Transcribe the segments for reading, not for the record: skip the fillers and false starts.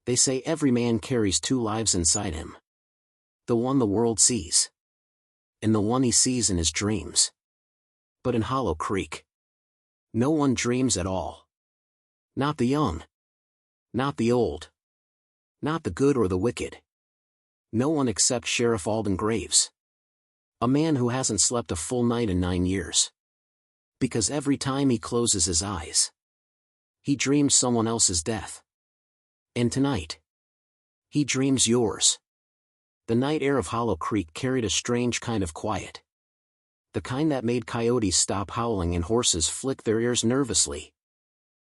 They say every man carries two lives inside him. The one the world sees. And the one he sees in his dreams. But in Hollow Creek, no one dreams at all. Not the young. Not the old. Not the good or the wicked. No one except Sheriff Alden Graves. A man who hasn't slept a full night in 9 years. Because every time he closes his eyes, he dreams someone else's death. And tonight, he dreams yours. The night air of Hollow Creek carried a strange kind of quiet. The kind that made coyotes stop howling and horses flick their ears nervously.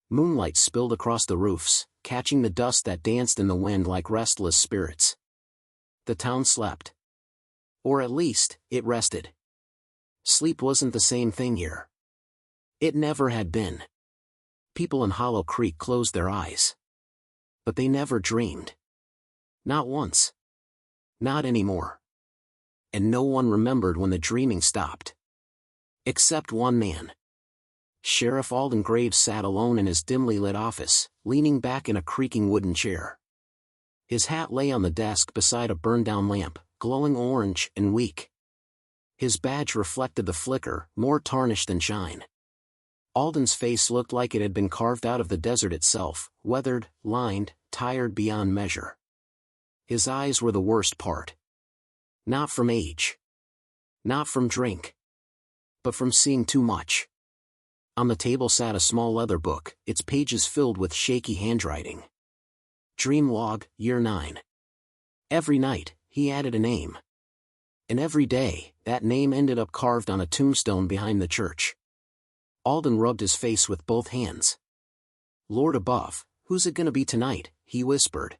Moonlight spilled across the roofs, catching the dust that danced in the wind like restless spirits. The town slept. Or at least, it rested. Sleep wasn't the same thing here. It never had been. People in Hollow Creek closed their eyes. But they never dreamed. Not once. Not anymore. And no one remembered when the dreaming stopped. Except one man. Sheriff Alden Graves sat alone in his dimly lit office, leaning back in a creaking wooden chair. His hat lay on the desk beside a burned-down lamp, glowing orange and weak. His badge reflected the flicker, more tarnished than shine. Alden's face looked like it had been carved out of the desert itself, weathered, lined, tired beyond measure. His eyes were the worst part. Not from age. Not from drink. But from seeing too much. On the table sat a small leather book, its pages filled with shaky handwriting. Dream log, year 9. Every night, he added a name. And every day, that name ended up carved on a tombstone behind the church. Alden rubbed his face with both hands. Lord above, who's it gonna be tonight? He whispered.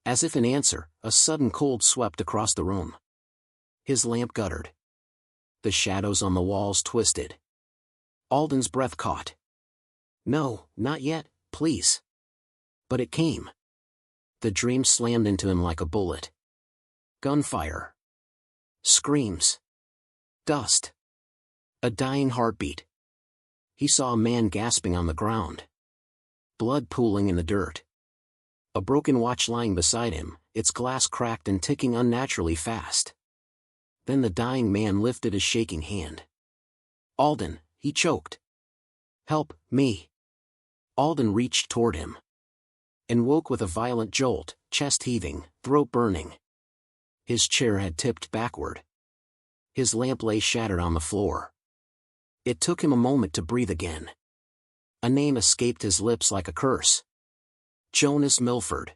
As if in answer, a sudden cold swept across the room. His lamp guttered. The shadows on the walls twisted. Alden's breath caught. No, not yet, please. But it came. The dream slammed into him like a bullet. Gunfire. Screams. Dust. A dying heartbeat. He saw a man gasping on the ground. Blood pooling in the dirt. A broken watch lying beside him, its glass cracked and ticking unnaturally fast. Then the dying man lifted his shaking hand. Alden, he choked. Help, me. Alden reached toward him. And woke with a violent jolt, chest heaving, throat burning. His chair had tipped backward. His lamp lay shattered on the floor. It took him a moment to breathe again. A name escaped his lips like a curse. Jonas Milford.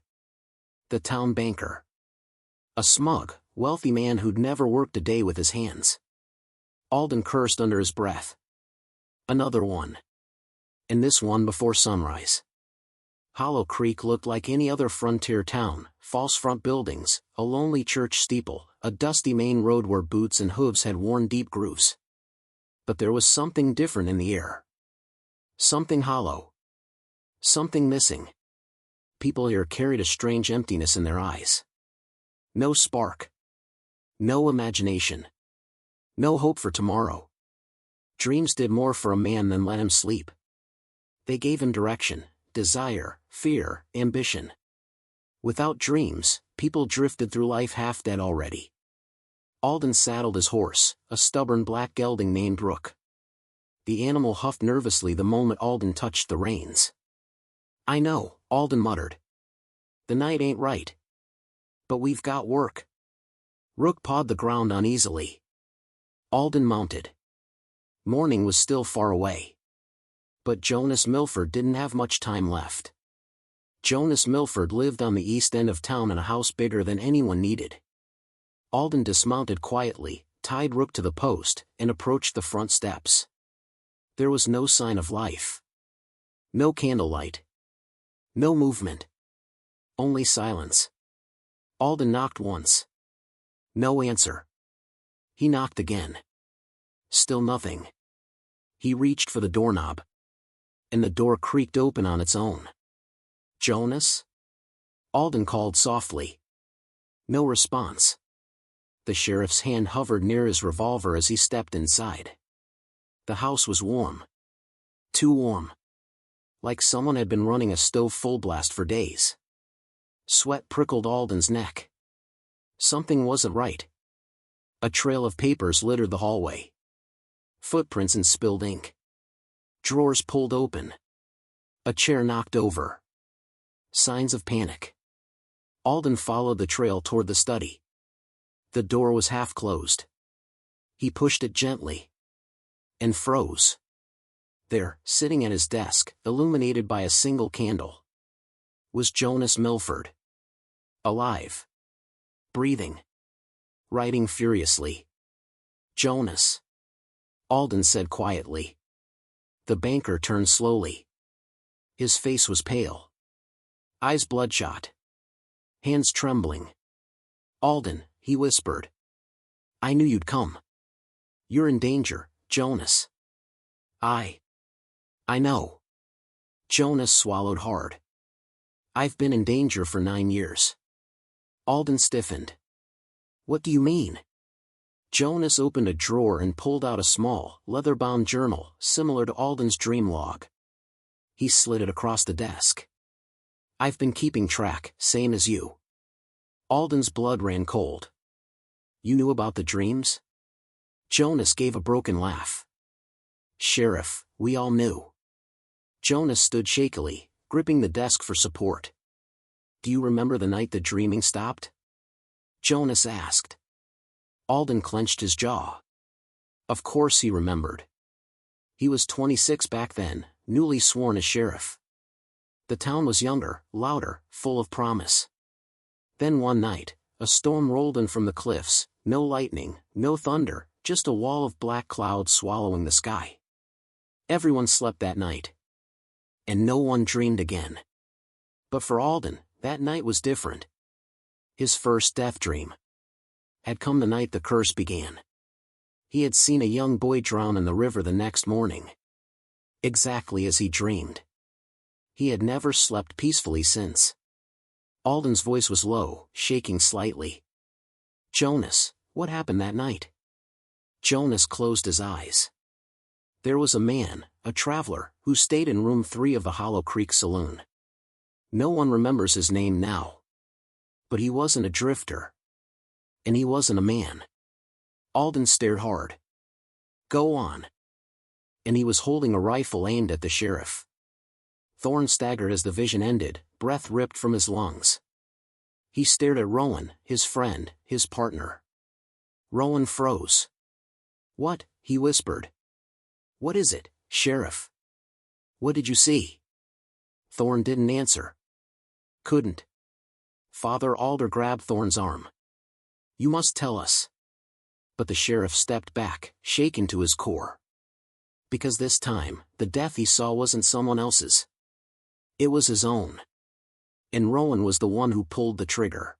The town banker. A smug, wealthy man who'd never worked a day with his hands. Alden cursed under his breath. Another one. And this one before sunrise. Hollow Creek looked like any other frontier town, false front buildings, a lonely church steeple, a dusty main road where boots and hooves had worn deep grooves. But there was something different in the air. Something hollow. Something missing. People here carried a strange emptiness in their eyes. No spark. No imagination. No hope for tomorrow. Dreams did more for a man than let him sleep. They gave him direction, desire, fear, ambition. Without dreams, people drifted through life half dead already. Alden saddled his horse, a stubborn black gelding named Rook. The animal huffed nervously the moment Alden touched the reins. I know, Alden muttered. The night ain't right. But we've got work. Rook pawed the ground uneasily. Alden mounted. Morning was still far away. But Jonas Milford didn't have much time left. Jonas Milford lived on the east end of town in a house bigger than anyone needed. Alden dismounted quietly, tied Rook to the post, and approached the front steps. There was no sign of life. No candlelight. No movement. Only silence. Alden knocked once. No answer. He knocked again. Still nothing. He reached for the doorknob. And the door creaked open on its own. Jonas? Alden called softly. No response. The sheriff's hand hovered near his revolver as he stepped inside. The house was warm. Too warm. Like someone had been running a stove full blast for days. Sweat prickled Alden's neck. Something wasn't right. A trail of papers littered the hallway. Footprints and spilled ink. Drawers pulled open. A chair knocked over. Signs of panic. Alden followed the trail toward the study. The door was half closed. He pushed it gently. And froze. There, sitting at his desk, illuminated by a single candle, was Jonas Milford. Alive. Breathing. Writing furiously. Jonas. Alden said quietly. The banker turned slowly. His face was pale. Eyes bloodshot. Hands trembling. Alden, he whispered. I knew you'd come. You're in danger, Jonas. I know. Jonas swallowed hard. I've been in danger for 9 years. Alden stiffened. What do you mean? Jonas opened a drawer and pulled out a small, leather-bound journal, similar to Alden's dream log. He slid it across the desk. I've been keeping track, same as you. Alden's blood ran cold. You knew about the dreams? Jonas gave a broken laugh. Sheriff, we all knew. Jonas stood shakily, gripping the desk for support. Do you remember the night the dreaming stopped? Jonas asked. Alden clenched his jaw. Of course he remembered. He was 26 back then, newly sworn as sheriff. The town was younger, louder, full of promise. Then one night, a storm rolled in from the cliffs, no lightning, no thunder, just a wall of black clouds swallowing the sky. Everyone slept that night. And no one dreamed again. But for Alden, that night was different. His first death dream had come the night the curse began. He had seen a young boy drown in the river the next morning. Exactly as he dreamed. He had never slept peacefully since. Alden's voice was low, shaking slightly. Jonas, what happened that night? Jonas closed his eyes. There was a man, a traveler, who stayed in room 3 of the Hollow Creek Saloon. No one remembers his name now. But he wasn't a drifter. And he wasn't a man. Alden stared hard. Go on. And he was holding a rifle aimed at the sheriff. Thorne staggered as the vision ended, breath ripped from his lungs. He stared at Rowan, his friend, his partner. Rowan froze. What? He whispered. What is it, Sheriff? What did you see? Thorne didn't answer. Couldn't. Father Alder grabbed Thorne's arm. You must tell us. But the sheriff stepped back, shaken to his core. Because this time, the death he saw wasn't someone else's. It was his own. And Rowan was the one who pulled the trigger.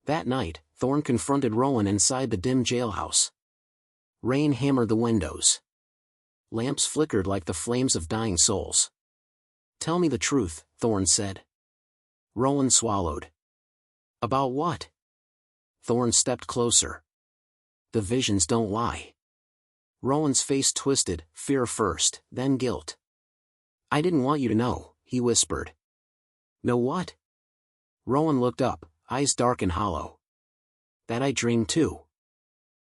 That night, Thorne confronted Rowan inside the dim jailhouse. Rain hammered the windows. Lamps flickered like the flames of dying souls. Tell me the truth, Thorne said. Rowan swallowed. About what? Thorne stepped closer. The visions don't lie. Rowan's face twisted, fear first, then guilt. I didn't want you to know, he whispered. Know what? Rowan looked up, eyes dark and hollow. That I dreamed too.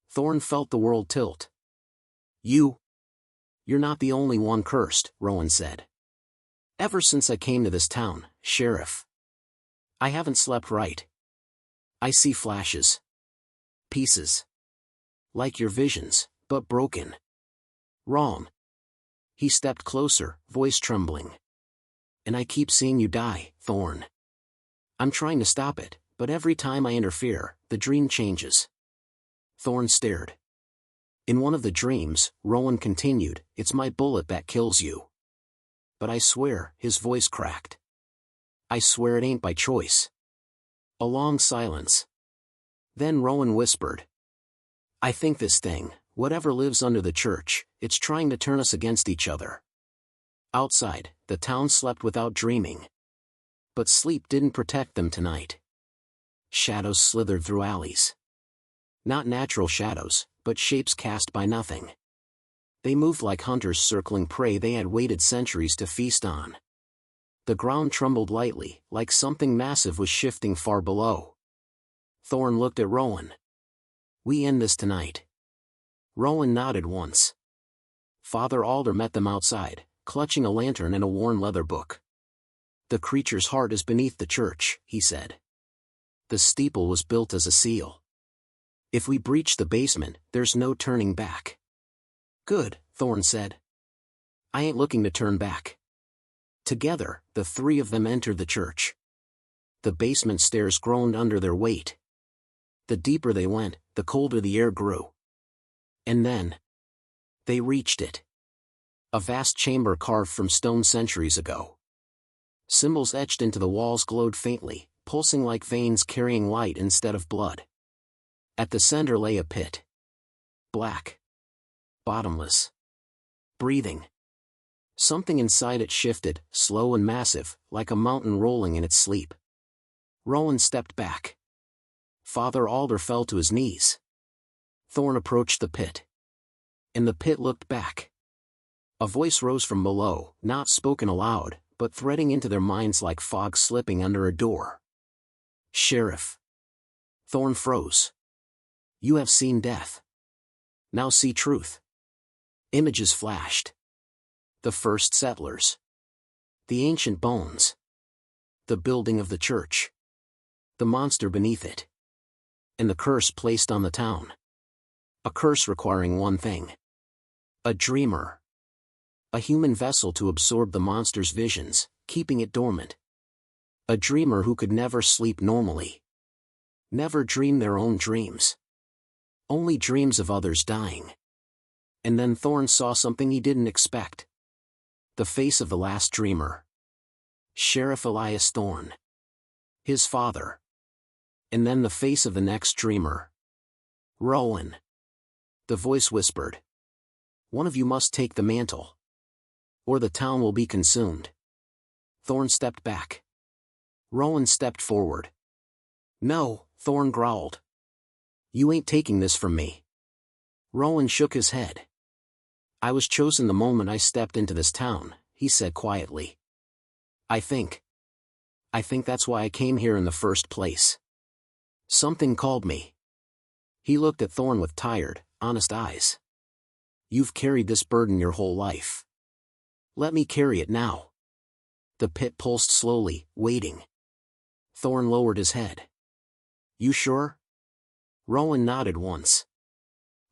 Thorne felt the world tilt. You're not the only one cursed, Rowan said. Ever since I came to this town, Sheriff, I haven't slept right. I see flashes. Pieces. Like your visions, but broken. Wrong. He stepped closer, voice trembling. And I keep seeing you die, Thorne. I'm trying to stop it, but every time I interfere, the dream changes. Thorne stared. In one of the dreams, Rowan continued, it's my bullet that kills you. But I swear, his voice cracked. I swear it ain't by choice. A long silence. Then Rowan whispered. I think this thing, whatever lives under the church, it's trying to turn us against each other. Outside, the town slept without dreaming. But sleep didn't protect them tonight. Shadows slithered through alleys. Not natural shadows, but shapes cast by nothing. They moved like hunters circling prey they had waited centuries to feast on. The ground trembled lightly, like something massive was shifting far below. Thorn looked at Rowan. "We end this tonight." Rowan nodded once. Father Alder met them outside, clutching a lantern and a worn leather book. "The creature's heart is beneath the church," he said. "The steeple was built as a seal. If we breach the basement, there's no turning back." "Good," Thorn said. "I ain't looking to turn back." Together, the three of them entered the church. The basement stairs groaned under their weight. The deeper they went, the colder the air grew. And then they reached it. A vast chamber carved from stone centuries ago. Symbols etched into the walls glowed faintly, pulsing like veins carrying light instead of blood. At the center lay a pit. Black. Bottomless. Breathing. Something inside it shifted, slow and massive, like a mountain rolling in its sleep. Rowan stepped back. Father Alder fell to his knees. Thorn approached the pit. And the pit looked back. A voice rose from below, not spoken aloud, but threading into their minds like fog slipping under a door. "Sheriff." Thorn froze. "You have seen death. Now see truth." Images flashed. The first settlers. The ancient bones. The building of the church. The monster beneath it. And the curse placed on the town. A curse requiring one thing. A dreamer. A human vessel to absorb the monster's visions, keeping it dormant. A dreamer who could never sleep normally. Never dream their own dreams. Only dreams of others dying. And then Thorn saw something he didn't expect. The face of the last dreamer. Sheriff Elias Thorn. His father. And then the face of the next dreamer. Rowan. The voice whispered. "One of you must take the mantle. Or the town will be consumed." Thorn stepped back. Rowan stepped forward. "No," Thorn growled. "You ain't taking this from me." Rowan shook his head. "I was chosen the moment I stepped into this town," he said quietly. I think that's why I came here in the first place. Something called me." He looked at Thorn with tired, honest eyes. "You've carried this burden your whole life. Let me carry it now." The pit pulsed slowly, waiting. Thorn lowered his head. "You sure?" Rowan nodded once.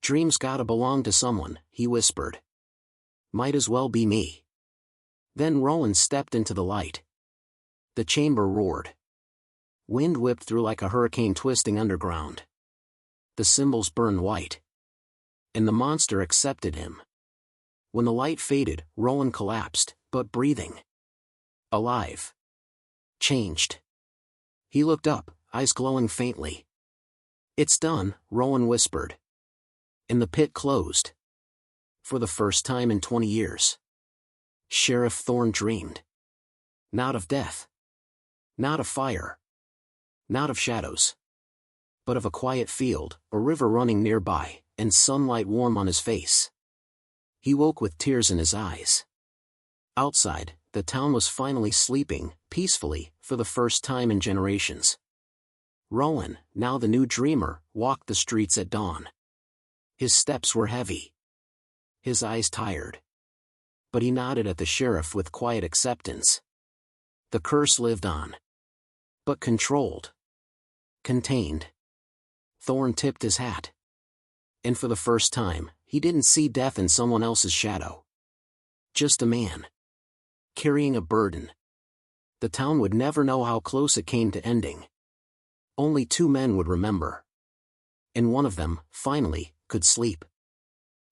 "Dreams gotta belong to someone," he whispered. "Might as well be me." Then Rowan stepped into the light. The chamber roared. Wind whipped through like a hurricane twisting underground. The symbols burned white. And the monster accepted him. When the light faded, Rowan collapsed, but breathing. Alive. Changed. He looked up, eyes glowing faintly. "It's done," Rowan whispered. And the pit closed. For the first time in 20 years. Sheriff Thorn dreamed. Not of death. Not of fire. Not of shadows. But of a quiet field, a river running nearby, and sunlight warm on his face. He woke with tears in his eyes. Outside, the town was finally sleeping, peacefully, for the first time in generations. Rowan, now the new dreamer, walked the streets at dawn. His steps were heavy. His eyes tired. But he nodded at the sheriff with quiet acceptance. The curse lived on. But controlled. Contained. Thorn tipped his hat. And for the first time, he didn't see death in someone else's shadow. Just a man. Carrying a burden. The town would never know how close it came to ending. Only 2 men would remember. And one of them, finally, could sleep.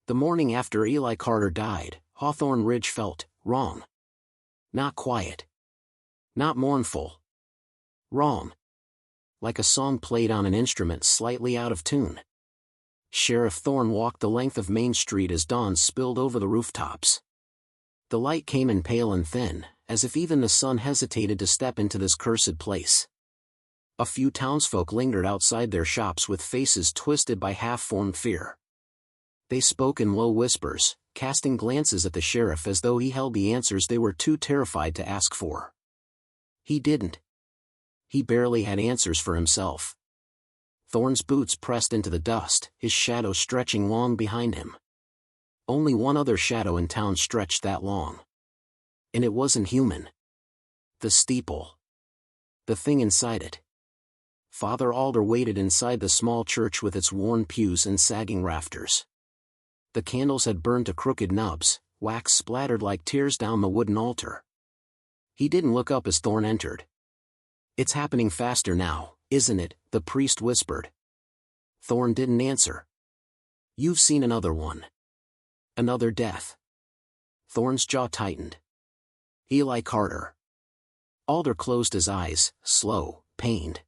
The morning after Eli Carter died, Hawthorne Ridge felt wrong. Not quiet. Not mournful. Wrong. Like a song played on an instrument slightly out of tune. Sheriff Thorn walked the length of Main Street as dawn spilled over the rooftops. The light came in pale and thin, as if even the sun hesitated to step into this cursed place. A few townsfolk lingered outside their shops with faces twisted by half-formed fear. They spoke in low whispers, casting glances at the sheriff as though he held the answers they were too terrified to ask for. He didn't. He barely had answers for himself. Thorn's boots pressed into the dust, his shadow stretching long behind him. Only one other shadow in town stretched that long. And it wasn't human. The steeple. The thing inside it. Father Alder waited inside the small church with its worn pews and sagging rafters. The candles had burned to crooked nubs, wax splattered like tears down the wooden altar. He didn't look up as Thorn entered. "It's happening faster now, isn't it?" the priest whispered. Thorn didn't answer. "You've seen another one. Another death." Thorn's jaw tightened. Eli Carter. Alder closed his eyes, slow, pained.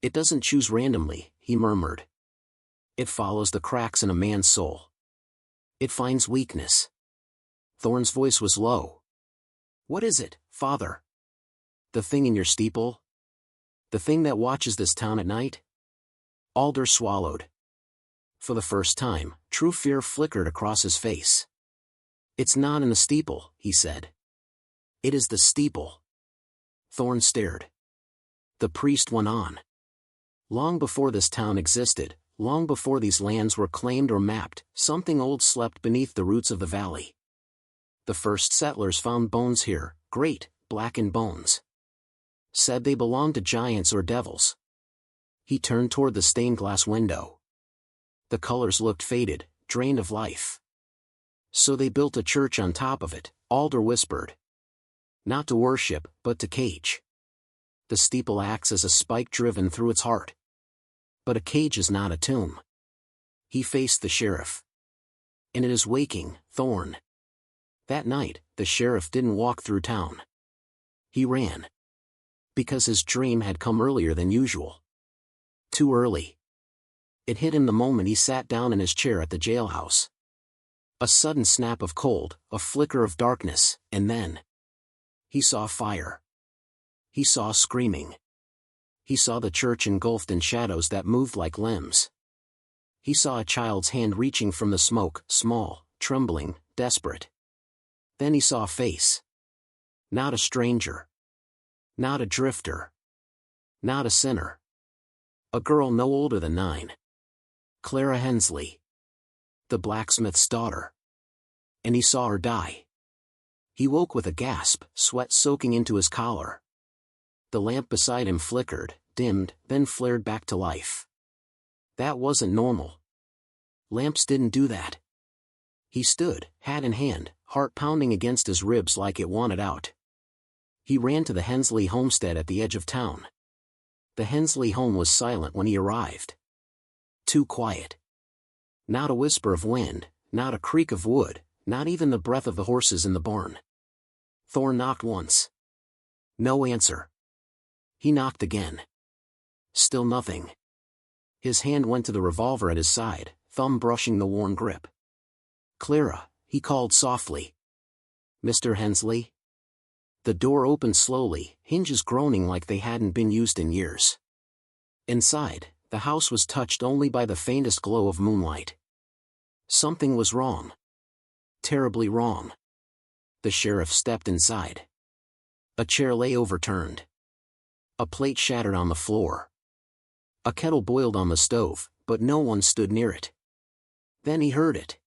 "It doesn't choose randomly," he murmured. "It follows the cracks in a man's soul. It finds weakness." Thorn's voice was low. "What is it, Father?" "The thing in your steeple? The thing that watches this town at night?" Alder swallowed. For the first time, true fear flickered across his face. "It's not in the steeple," he said. "It is the steeple." Thorn stared. The priest went on. "Long before this town existed, long before these lands were claimed or mapped, something old slept beneath the roots of the valley. The first settlers found bones here, great, blackened bones. Said they belonged to giants or devils." He turned toward the stained glass window. The colors looked faded, drained of life. "So they built a church on top of it," Alder whispered. "Not to worship, but to cage. The steeple acts as a spike driven through its heart. But a cage is not a tomb." He faced the sheriff. "And it is waking, Thorn." That night, the sheriff didn't walk through town. He ran. Because his dream had come earlier than usual. Too early. It hit him the moment he sat down in his chair at the jailhouse. A sudden snap of cold, a flicker of darkness, and then he saw fire. He saw screaming. He saw the church engulfed in shadows that moved like limbs. He saw a child's hand reaching from the smoke, small, trembling, desperate. Then he saw a face. Not a stranger. Not a drifter. Not a sinner. A girl no older than 9. Clara Hensley. The blacksmith's daughter. And he saw her die. He woke with a gasp, sweat soaking into his collar. The lamp beside him flickered, dimmed, then flared back to life. That wasn't normal. Lamps didn't do that. He stood, hat in hand, heart pounding against his ribs like it wanted out. He ran to the Hensley homestead at the edge of town. The Hensley home was silent when he arrived. Too quiet. Not a whisper of wind, not a creak of wood, not even the breath of the horses in the barn. Thorn knocked once. No answer. He knocked again. Still nothing. His hand went to the revolver at his side, thumb brushing the worn grip. "Clara," he called softly. "Mr. Hensley?" The door opened slowly, hinges groaning like they hadn't been used in years. Inside, the house was touched only by the faintest glow of moonlight. Something was wrong. Terribly wrong. The sheriff stepped inside. A chair lay overturned. A plate shattered on the floor. A kettle boiled on the stove, but no one stood near it. Then he heard it.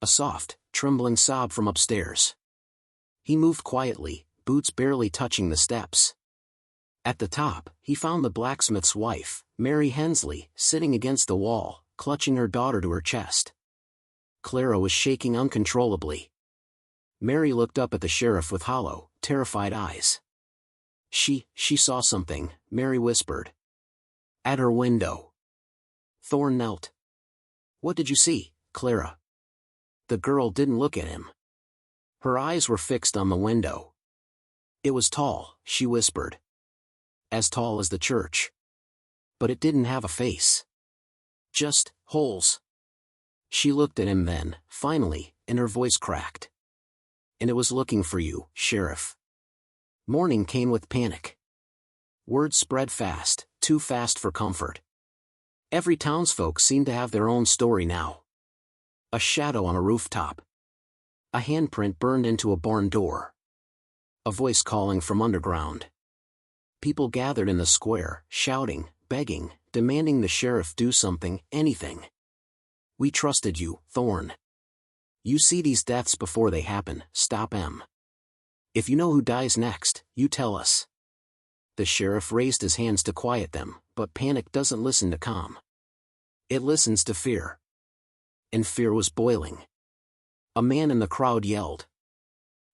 A soft, trembling sob from upstairs. He moved quietly, boots barely touching the steps. At the top, he found the blacksmith's wife, Mary Hensley, sitting against the wall, clutching her daughter to her chest. Clara was shaking uncontrollably. Mary looked up at the sheriff with hollow, terrified eyes. She saw something," Mary whispered. "At her window." Thorn knelt. "What did you see, Clara?" The girl didn't look at him. Her eyes were fixed on the window. "It was tall," she whispered. "As tall as the church. But it didn't have a face. Just holes." She looked at him then, finally, and her voice cracked. "And it was looking for you, Sheriff." Morning came with panic. Word spread fast, too fast for comfort. Every townsfolk seemed to have their own story now. A shadow on a rooftop. A handprint burned into a barn door. A voice calling from underground. People gathered in the square, shouting, begging, demanding the sheriff do something, anything. "We trusted you, Thorn. You see these deaths before they happen, stop 'em. If you know who dies next, you tell us." The sheriff raised his hands to quiet them, but panic doesn't listen to calm. It listens to fear. And fear was boiling. A man in the crowd yelled,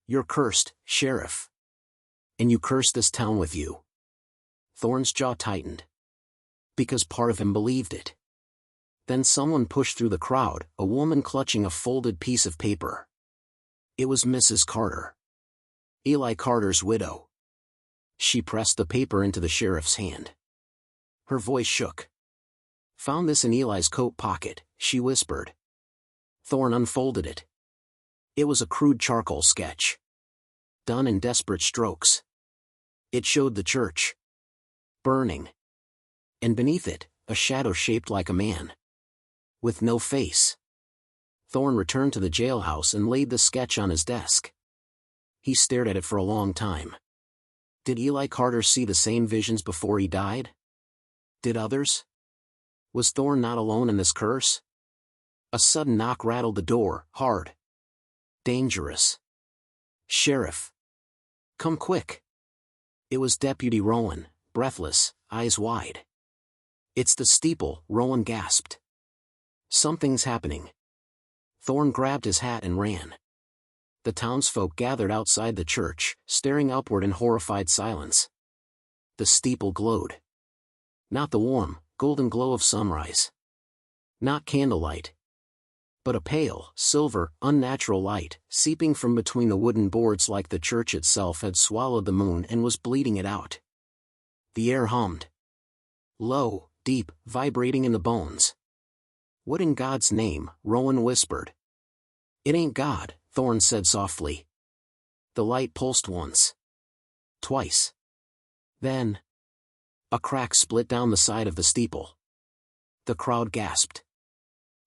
"You're cursed, Sheriff. And you curse this town with you." Thorn's jaw tightened. Because part of him believed it. Then someone pushed through the crowd, a woman clutching a folded piece of paper. It was Mrs. Carter. Eli Carter's widow. She pressed the paper into the sheriff's hand. Her voice shook. "Found this in Eli's coat pocket," she whispered. Thorn unfolded it. It was a crude charcoal sketch. Done in desperate strokes. It showed the church. Burning. And beneath it, a shadow shaped like a man. With no face. Thorn returned to the jailhouse and laid the sketch on his desk. He stared at it for a long time. Did Eli Carter see the same visions before he died? Did others? Was Thorn not alone in this curse? A sudden knock rattled the door, hard. Dangerous. "Sheriff. Come quick." It was Deputy Rowan, breathless, eyes wide. "It's the steeple," Rowan gasped. "Something's happening." Thorn grabbed his hat and ran. The townsfolk gathered outside the church, staring upward in horrified silence. The steeple glowed. Not the warm, golden glow of sunrise. Not candlelight. But a pale, silver, unnatural light, seeping from between the wooden boards like the church itself had swallowed the moon and was bleeding it out. The air hummed. Low, deep, vibrating in the bones. "What in God's name?" Rowan whispered. "It ain't God," Thorn said softly. The light pulsed once. Twice. Then, a crack split down the side of the steeple. The crowd gasped.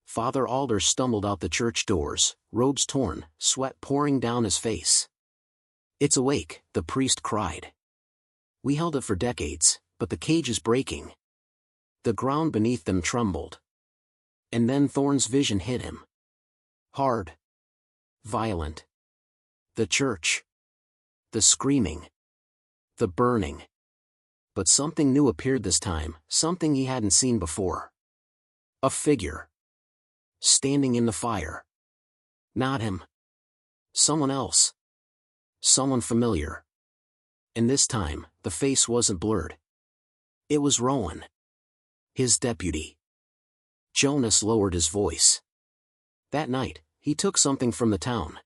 Father Alder stumbled out the church doors, robes torn, sweat pouring down his face. "It's awake," the priest cried. "We held it for decades, but the cage is breaking." The ground beneath them trembled. And then Thorn's vision hit him. Hard. Violent. The church. The screaming. The burning. But something new appeared this time, something he hadn't seen before. A figure. Standing in the fire. Not him. Someone else. Someone familiar. And this time, the face wasn't blurred. It was Rowan. His deputy. Jonas lowered his voice. That night, he took something from the town.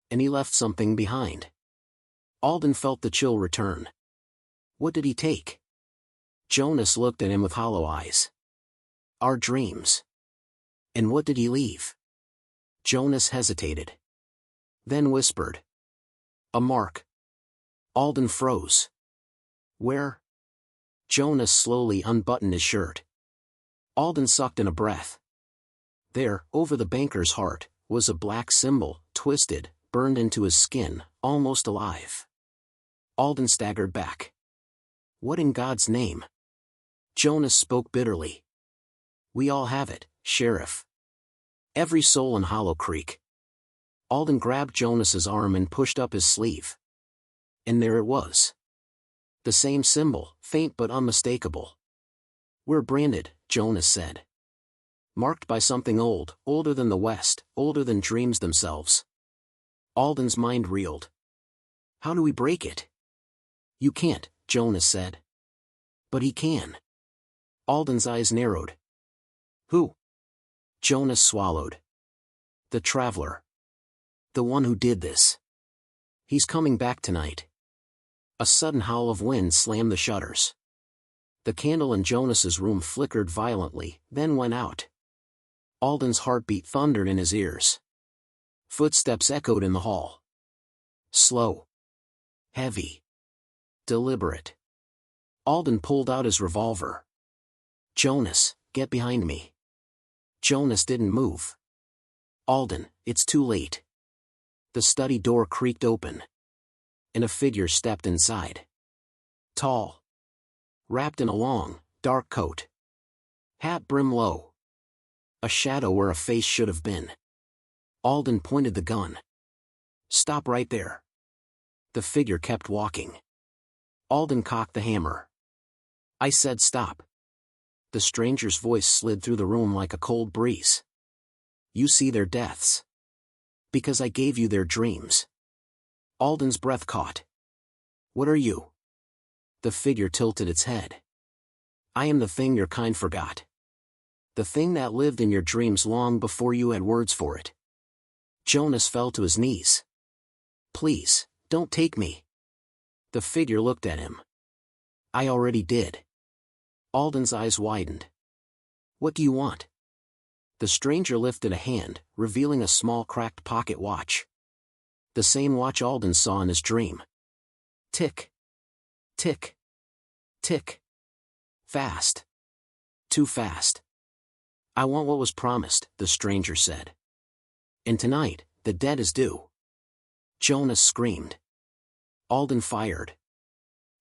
And he left something behind. Alden felt the chill return. What did he take? Jonas looked at him with hollow eyes. Our dreams. And what did he leave? Jonas hesitated. Then whispered. A mark. Alden froze. Where? Jonas slowly unbuttoned his shirt. Alden sucked in a breath. There, over the banker's heart, was a black symbol, twisted, burned into his skin, almost alive. Alden staggered back. What in God's name? Jonas spoke bitterly. We all have it, Sheriff. Every soul in Hollow Creek. Alden grabbed Jonas's arm and pushed up his sleeve. And there it was. The same symbol, faint but unmistakable. We're branded, Jonas said. Marked by something old, older than the West, older than dreams themselves. Alden's mind reeled. How do we break it? You can't, Jonas said. But he can. Alden's eyes narrowed. Who? Jonas swallowed. The traveler. The one who did this. He's coming back tonight. A sudden howl of wind slammed the shutters. The candle in Jonas's room flickered violently, then went out. Alden's heartbeat thundered in his ears. Footsteps echoed in the hall. Slow. Heavy. Deliberate. Alden pulled out his revolver. Jonas, get behind me. Jonas didn't move. Alden, it's too late. The study door creaked open. And a figure stepped inside. Tall. Wrapped in a long, dark coat. Hat brim low. A shadow where a face should have been. Alden pointed the gun. Stop right there. The figure kept walking. Alden cocked the hammer. I said stop. The stranger's voice slid through the room like a cold breeze. You see their deaths. Because I gave you their dreams. Alden's breath caught. What are you? The figure tilted its head. I am the thing your kind forgot. The thing that lived in your dreams long before you had words for it. Jonas fell to his knees. Please, don't take me. The figure looked at him. I already did. Alden's eyes widened. What do you want? The stranger lifted a hand, revealing a small cracked pocket watch. The same watch Alden saw in his dream. Tick. Tick. Tick. Fast. Too fast. I want what was promised, the stranger said. And tonight, the debt is due. Jonas screamed. Alden fired.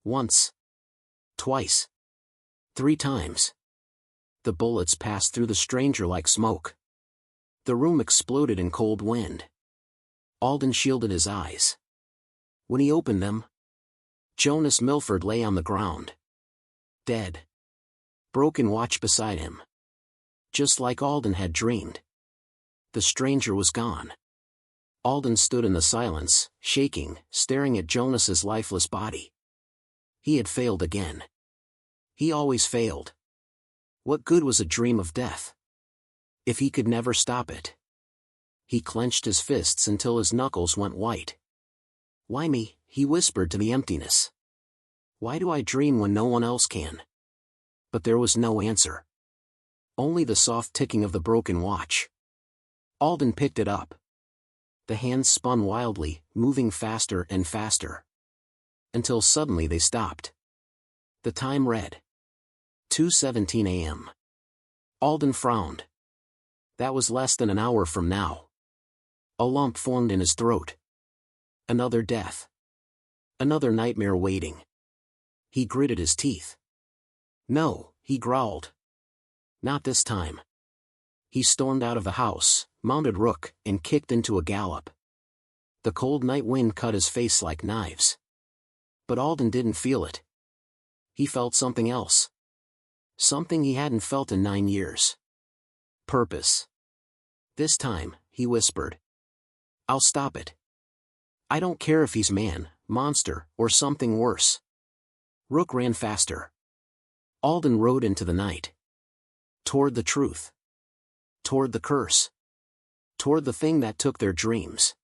Once. Twice. 3 times. The bullets passed through the stranger like smoke. The room exploded in cold wind. Alden shielded his eyes. When he opened them, Jonas Milford lay on the ground. Dead. Broken watch beside him. Just like Alden had dreamed. The stranger was gone. Alden stood in the silence, shaking, staring at Jonas's lifeless body. He had failed again. He always failed. What good was a dream of death? If he could never stop it. He clenched his fists until his knuckles went white. Why me? He whispered to the emptiness. Why do I dream when no one else can? But there was no answer. Only the soft ticking of the broken watch. Alden picked it up. The hands spun wildly, moving faster and faster. Until suddenly they stopped. The time read. 2:17 a.m. Alden frowned. That was less than an hour from now. A lump formed in his throat. Another death. Another nightmare waiting. He gritted his teeth. No, he growled. Not this time. He stormed out of the house, mounted Rook, and kicked into a gallop. The cold night wind cut his face like knives. But Alden didn't feel it. He felt something else. Something he hadn't felt in 9 years. Purpose. This time, he whispered. I'll stop it. I don't care if he's man, monster, or something worse. Rook ran faster. Alden rode into the night. Toward the truth. Toward the curse. Toward the thing that took their dreams.